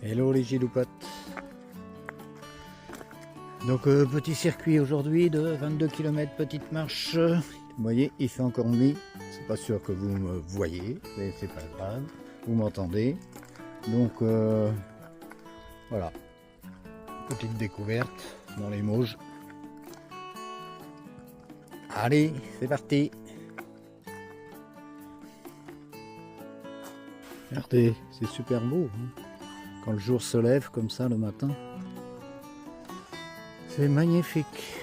Hello les giloupotes. Donc petit circuit aujourd'hui de 22 km, petite marche. Vous voyez, il fait encore nuit. C'est pas sûr que vous me voyez, mais c'est pas grave. Vous m'entendez. Donc voilà. Petite découverte dans les Mauges. Allez, c'est parti. Regardez, c'est super beau. Hein, quand le jour se lève comme ça le matin. C'est magnifique.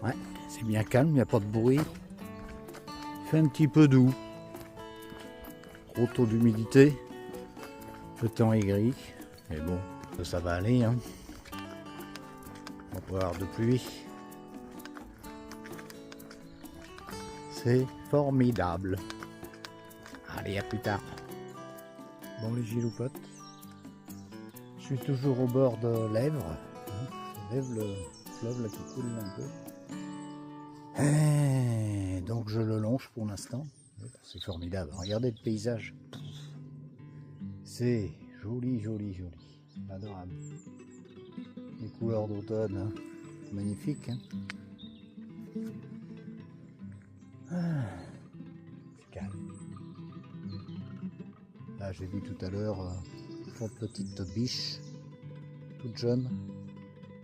Ouais, c'est bien calme, il n'y a pas de bruit. Il fait un petit peu doux. Gros taux d'humidité. Le temps est gris. Mais bon, ça va aller. Hein. On va pas avoir de pluie. C'est formidable. Allez, à plus tard. Bon les giloupotes, je suis toujours au bord de l'Èvre. L'Èvre, le fleuve là qui coule un peu. Et donc je le longe pour l'instant. C'est formidable. Regardez le paysage. C'est joli, joli, joli. Adorable. Les couleurs d'automne. Hein. Magnifique. Hein. C'est calme. Là j'ai vu tout à l'heure 3 petites biches toutes jeunes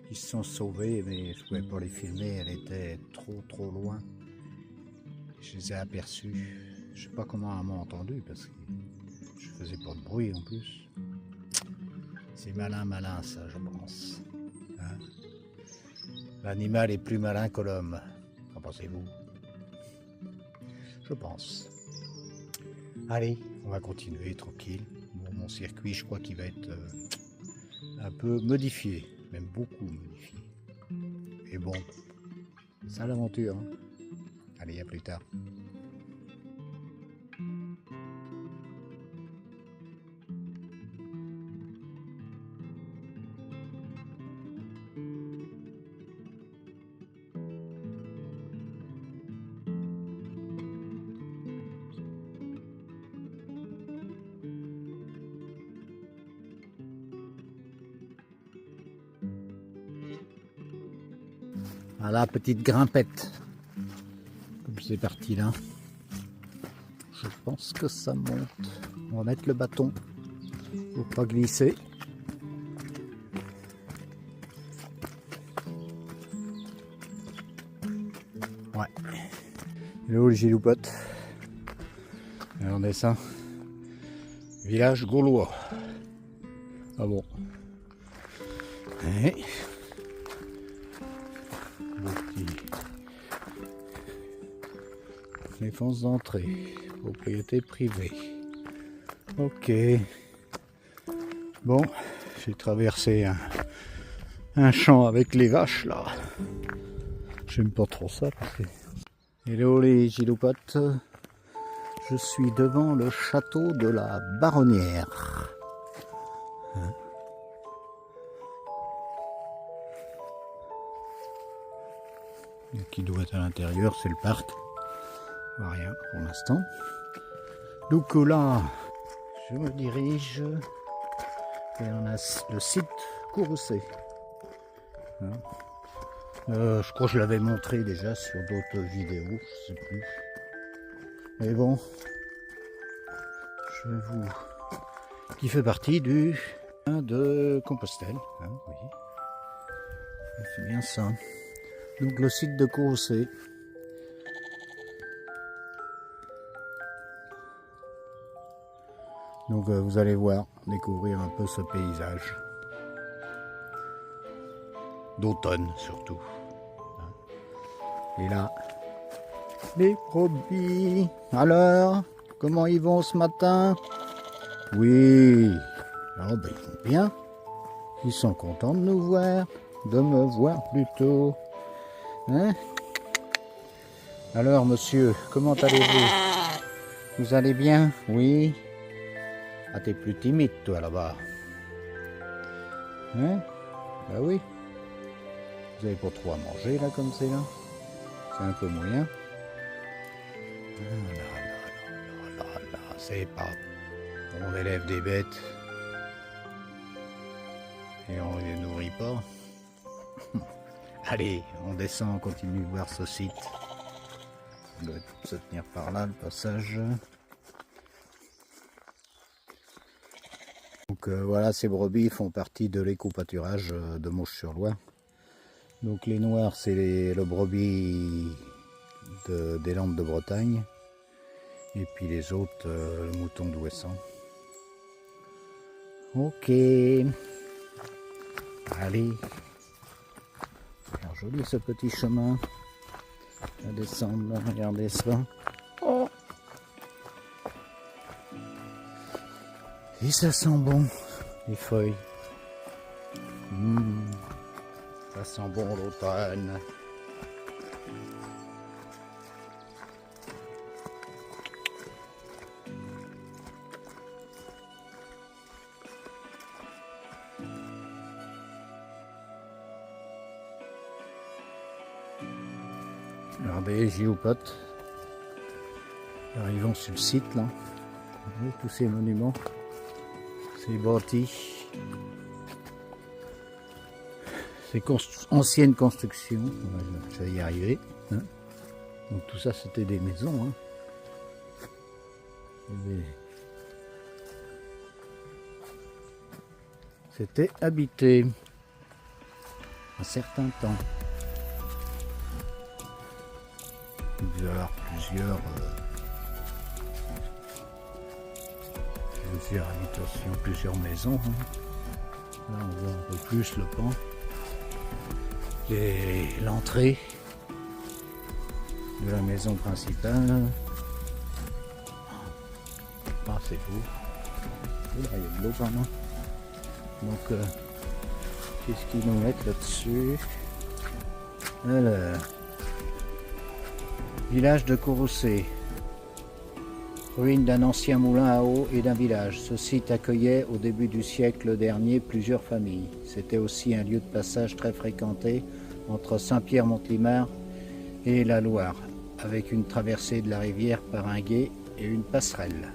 qui se sont sauvées, mais je ne pouvais pas les filmer, elles étaient trop loin. Je les ai aperçues. Je sais pas comment elles m'ont entendu parce que je faisais pas de bruit en plus. C'est malin ça, je pense. Hein, l'animal est plus malin que l'homme. Qu'en pensez-vous? Je pense. Allez, on va continuer tranquille. Bon, mon circuit, je crois qu'il va être un peu modifié, même beaucoup modifié. Et bon, c'est ça l'aventure. Hein. Allez, à plus tard. Voilà, petite grimpette. Comme c'est parti là. Je pense que ça monte. On va mettre le bâton pour pas glisser. Ouais. Hello les giloupotes. On descend. Village gaulois. Ah bon. Et... défense d'entrée, propriété privée. Ok. Bon, j'ai traversé un champ avec les vaches là. J'aime pas trop ça parce que... Hello les giloupotes. Je suis devant le château de la Baronnière. Hein? Qui doit être à l'intérieur, c'est le parc. Rien pour l'instant. Donc là, je me dirige et on a le site Courroucé. Hein. Je crois que je l'avais montré déjà sur d'autres vidéos, je sais plus. Mais bon, je vous... qui fait partie du de Compostelle. Hein, oui. C'est bien ça. Donc le site de Courroucé. Donc vous allez voir, découvrir un peu ce paysage. D'automne surtout. Et là, les brebis. Alors, comment ils vont ce matin? Oui, oh, ben, ils vont bien. Ils sont contents de nous voir, de me voir plutôt. Hein? Alors monsieur, comment allez-vous? Vous allez bien? Oui. Ah, t'es plus timide, toi, là-bas. Hein? Bah oui. Vous avez pas trop à manger, là, comme c'est là. C'est un peu moyen. Ah là là là là là là, c'est pas... On élève des bêtes. et on les nourrit pas. Allez, on descend, on continue de voir ce site. On doit se tenir par là, le passage. Donc voilà, ces brebis font partie de l'éco-pâturage de Mauches-sur-Loire. Donc les noirs, c'est le brebis des Landes de Bretagne. Et puis les autres, le mouton d'Ouessant. Ok. Allez. Alors, joli ce petit chemin. À descendre, regardez ça. Oh. Et ça sent bon, les feuilles. Ça sent bon l'automne. Regardez les géopotes. Arrivons sur le site là. Regardez tous ces monuments. Ces bâtis. Ces anciennes constructions. Je vais y arriver. Hein. Donc tout ça c'était des maisons. Hein. C'était habité un certain temps. Plusieurs habitations, plusieurs maisons. Hein. Là on voit un peu plus le pan. Et l'entrée de la maison principale. Ah, c'est beau. Il y a de l'eau quand même. Donc qu'est-ce qu'ils nous mettent là-dessus? Alors, village de Courroucé, ruine d'un ancien moulin à eau et d'un village. Ce site accueillait au début du siècle dernier plusieurs familles. C'était aussi un lieu de passage très fréquenté entre Saint-Pierre-Montélimar et la Loire, avec une traversée de la rivière par un gué et une passerelle.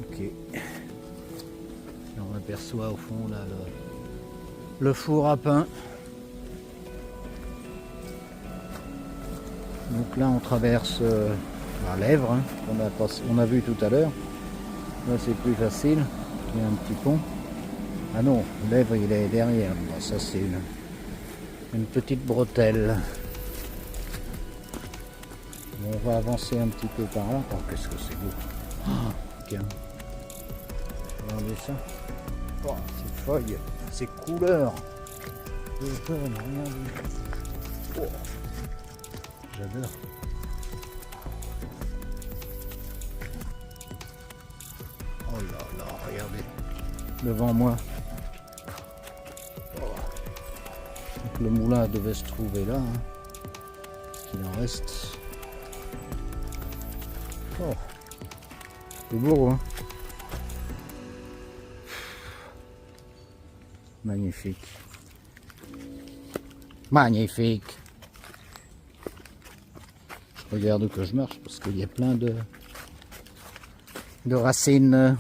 Ok. Et on aperçoit au fond là le four à pain. Donc là on traverse la Lèvre, hein, qu'on a vu tout à l'heure. Là c'est plus facile, il y a un petit pont. Ah non, Lèvre il est derrière. Bon, ça c'est une petite bretelle. On va avancer un petit peu par là. Oh, qu'est-ce que c'est beau. Oh, tiens. Regardez ça. Oh, ces feuilles, ces couleurs. De jaune, regardez. Oh. J'adore. Oh là là, regardez. Devant moi. Oh. Donc le moulin devait se trouver là. Hein. Ce qu'il en reste. Oh. C'est beau, hein. Magnifique. Magnifique. Je regarde que je marche parce qu'il y a plein de racines.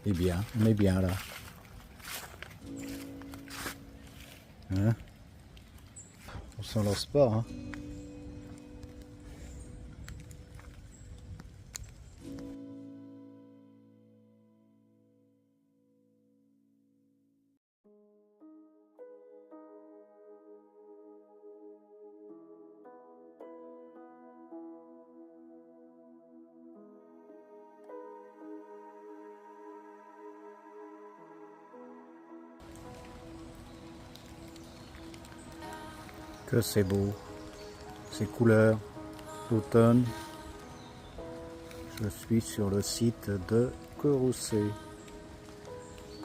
Eh bien, on est bien là. Hein? On s'en lasse pas, hein. Que c'est beau, ces couleurs d'automne. Je suis sur le site de Courroucé.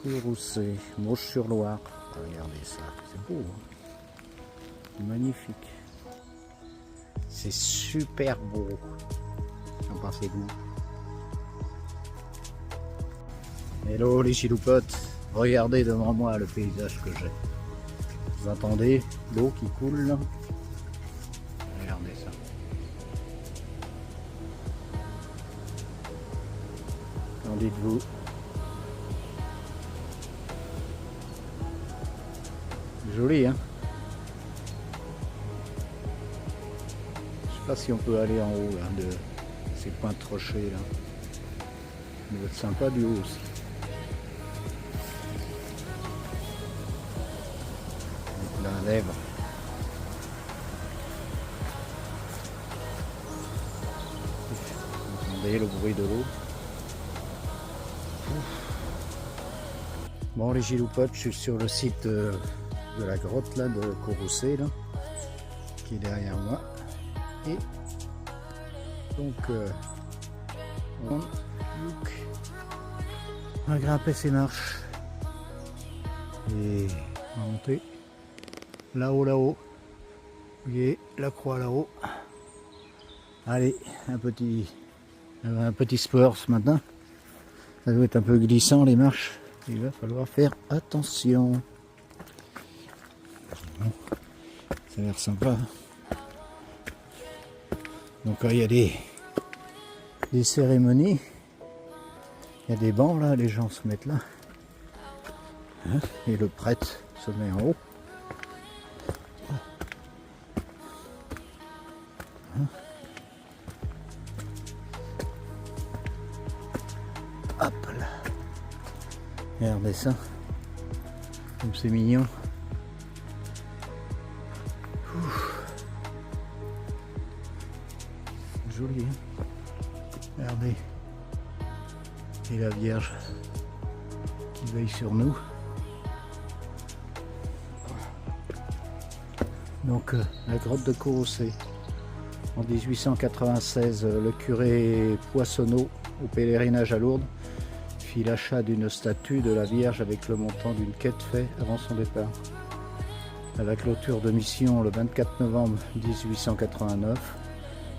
Courroucé, Mauches-sur-Loire. Regardez ça, c'est beau, hein. Magnifique. C'est super beau. Qu'en pensez-vous? Hello les chiloupotes, regardez devant moi le paysage que j'ai. Vous entendez l'eau qui coule là? Regardez ça. dites-vous? Joli, hein? Je sais pas si on peut aller en haut là, de ces pointes rochers là. Ça doit être sympa du haut aussi. Avec la lèvre. Vous entendez le bruit de l'eau. Bon les giloupotes, je suis sur le site de la grotte là de Courroucé là, qui est derrière moi. Et donc on va grimper ces marches et on va monter là-haut. Vous voyez la croix là-haut. Allez, un petit sport ce matin. Ça doit être un peu glissant les marches. Il va falloir faire attention. Bon, ça a l'air sympa. Donc il y a des cérémonies. Il y a des bancs là, les gens se mettent là. Hein, et le prêtre se met en haut. Hein. Hop là. Regardez ça. Comme c'est mignon. Ouf. Joli, hein. Regardez. Et la Vierge qui veille sur nous. Donc la grotte de Courroucé. En 1896, le curé Poissonneau, au pèlerinage à Lourdes, fit l'achat d'une statue de la Vierge avec le montant d'une quête fait avant son départ. À la clôture de mission le 24 novembre 1889,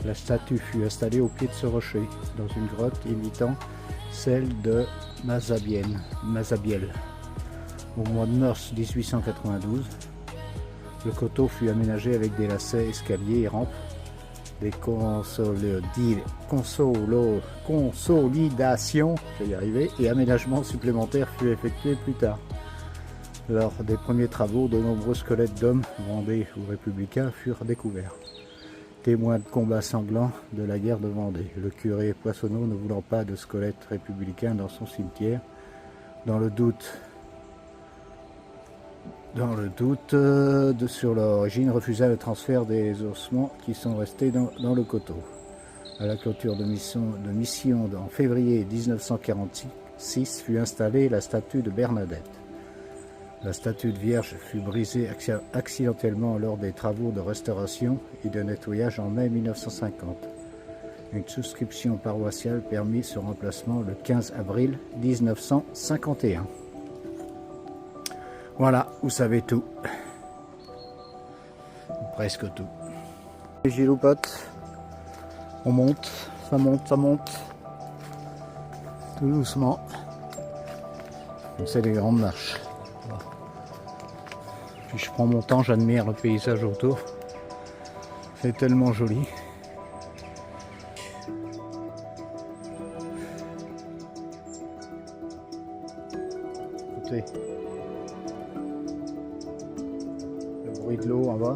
la statue fut installée au pied de ce rocher, dans une grotte imitant celle de Mazabiel. Au mois de mars 1892, le coteau fut aménagé avec des lacets, escaliers et rampes, des consolidations, je vais y arriver, et aménagements supplémentaires furent effectués plus tard. Lors des premiers travaux, de nombreux squelettes d'hommes, vendés ou républicains, furent découverts. Témoin de combats sanglants de la guerre de Vendée, le curé Poissonneau, ne voulant pas de squelettes républicains dans son cimetière, dans le doute sur l'origine, refusa le transfert des ossements qui sont restés dans le coteau. À la clôture de mission en février 1946 fut installée la statue de Bernadette. La statue de Vierge fut brisée accidentellement lors des travaux de restauration et de nettoyage en mai 1950. Une souscription paroissiale permit son remplacement le 15 avril 1951. Voilà, vous savez tout. Presque tout. Les giloupotes, on monte, ça monte. Tout doucement. C'est des grandes marches. Puis je prends mon temps, j'admire le paysage autour. C'est tellement joli. Écoutez. Le bruit de l'eau en bas.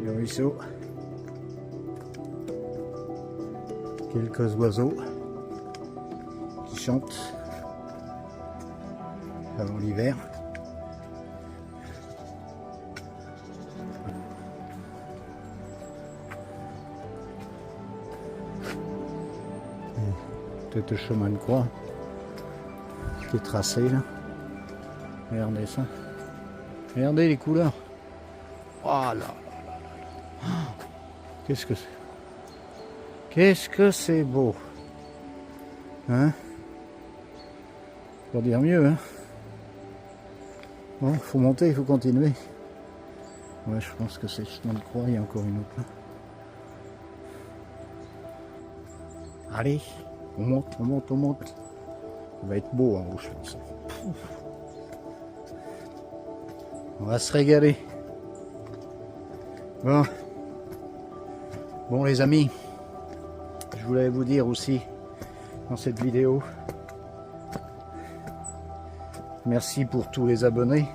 Le ruisseau. Quelques oiseaux qui chantent avant l'hiver. Peut-être le chemin de croix qui est tracé là. Regardez ça. Regardez les couleurs. Oh là là là là. Qu'est-ce que c'est? Qu'est-ce que c'est beau. Hein? Pour dire mieux, hein? Bon, il faut monter, il faut continuer. Ouais, je pense que c'est le chemin de croix, il y a encore une autre là. Allez, on monte. Ça va être beau en haut, je pense. On va se régaler. Bon les amis, je voulais vous dire aussi dans cette vidéo. Merci pour tous les abonnés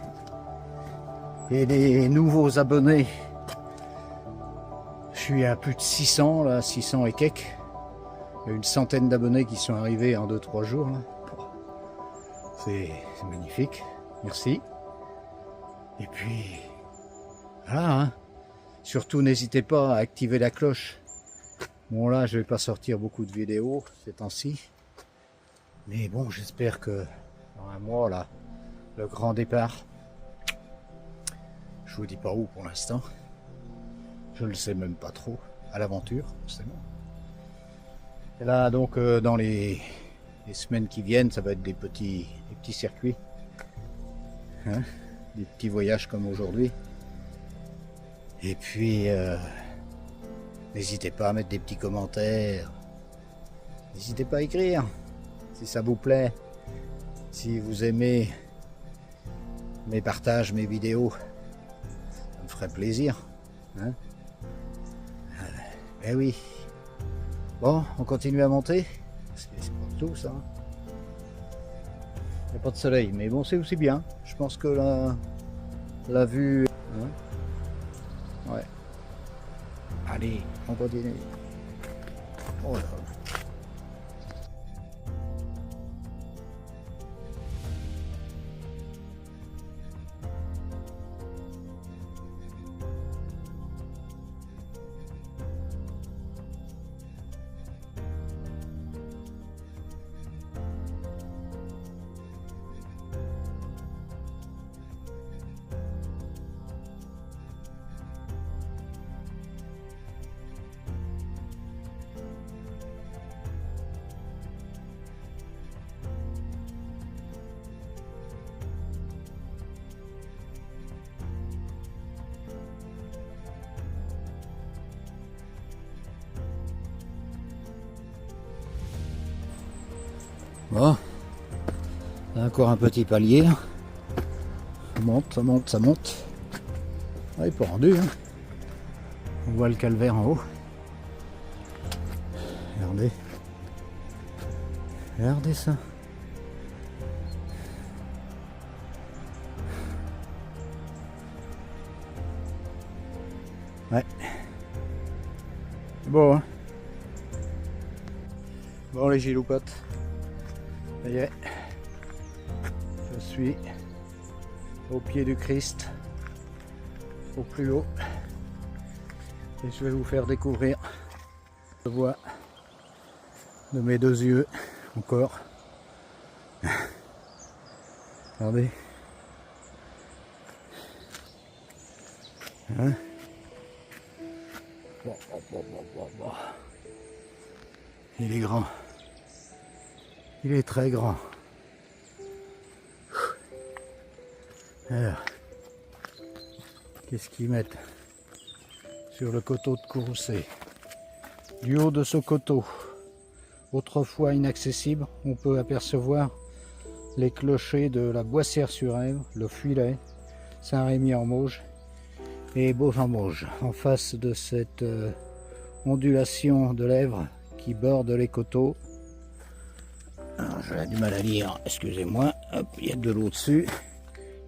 et les nouveaux abonnés. Je suis à plus de 600 là, 600 et quelques. Il y a une centaine d'abonnés qui sont arrivés en 2-3 jours là. C'est magnifique, merci. Et puis voilà, hein. Surtout n'hésitez pas à activer la cloche. Bon là je vais pas sortir beaucoup de vidéos ces temps-ci, mais bon j'espère que dans un mois là, le grand départ, je vous dis pas où pour l'instant, je le sais même pas trop, à l'aventure forcément. Et là donc dans les semaines qui viennent, ça va être des petits circuits, hein, des petits voyages comme aujourd'hui. Et puis n'hésitez pas à mettre des petits commentaires, n'hésitez pas à écrire si ça vous plaît, si vous aimez mes partages, mes vidéos, ça me ferait plaisir, hein. Eh oui. Bon, on continue à monter, parce que c'est pas tout ça. Il n'y a pas de soleil, mais bon c'est aussi bien. Je pense que la vue... Hein, ouais. Allez, on continue. Oh là. Bon, encore un petit palier, ça monte, ça monte, ça monte. Ah, il n'est pas rendu, hein. On voit le calvaire en haut. Regardez, regardez ça. Ouais, c'est beau, hein. Bon les giloupotes. Ça y est, je suis au pied du Christ, au plus haut, et je vais vous faire découvrir la voie de mes deux yeux encore. Regardez, hein? Bon. Il est grand. Il est très grand. Alors, qu'est-ce qu'ils mettent sur le coteau de Courroucé? Du haut de ce coteau, autrefois inaccessible, on peut apercevoir les clochers de la Boissière-sur-Èvre, le Fuilet, Saint-Rémy-en-Mauges et Bauge-en-Mauges. En face de cette ondulation de l'Èvre qui borde les coteaux, j'ai du mal à lire, excusez-moi. Hop, il y a de l'eau dessus,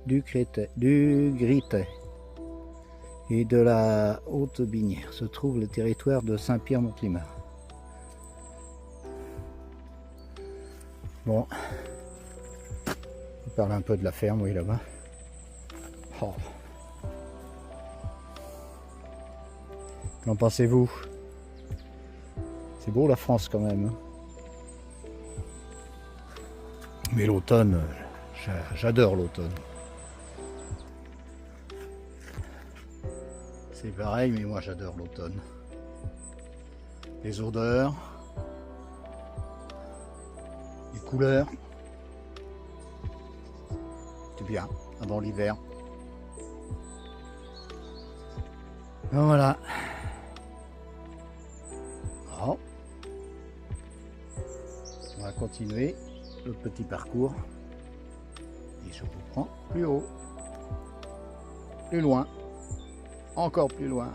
du Gritet et de la Haute-Binière se trouve le territoire de Saint-Pierre-Montélimar. Bon, on parle un peu de la ferme, oui, là-bas. Oh. Qu'en pensez-vous? C'est beau la France quand même, hein. Mais l'automne, j'adore l'automne. C'est pareil, mais moi j'adore l'automne. Les odeurs, les couleurs. C'est bien, avant l'hiver. Voilà. Bon. On va continuer le petit parcours et je vous prends plus haut, plus loin, encore plus loin.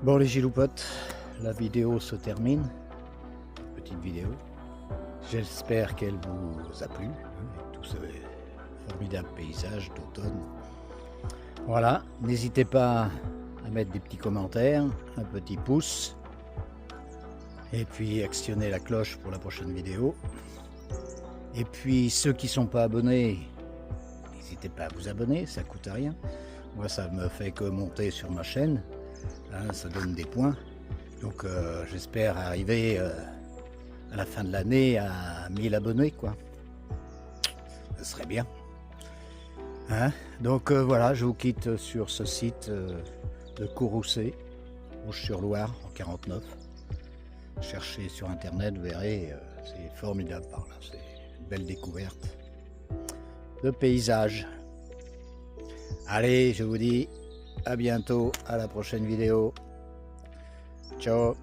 Bon les giloupotes, la vidéo se termine. Petite vidéo. J'espère qu'elle vous a plu, avec tous ces formidables paysages d'automne. Voilà, n'hésitez pas à mettre des petits commentaires, un petit pouce, et puis actionnez la cloche pour la prochaine vidéo. Et puis ceux qui ne sont pas abonnés, n'hésitez pas à vous abonner, ça coûte rien. Moi ça me fait que monter sur ma chaîne, hein, ça donne des points. Donc j'espère arriver à la fin de l'année à 1000 abonnés quoi. Ce serait bien. Hein, donc voilà, je vous quitte sur ce site de Courroucé, Rouge-sur-Loire en 49. Cherchez sur internet, vous verrez, c'est formidable par là, c'est une belle découverte de paysage. Allez, je vous dis à bientôt, à la prochaine vidéo. Ciao.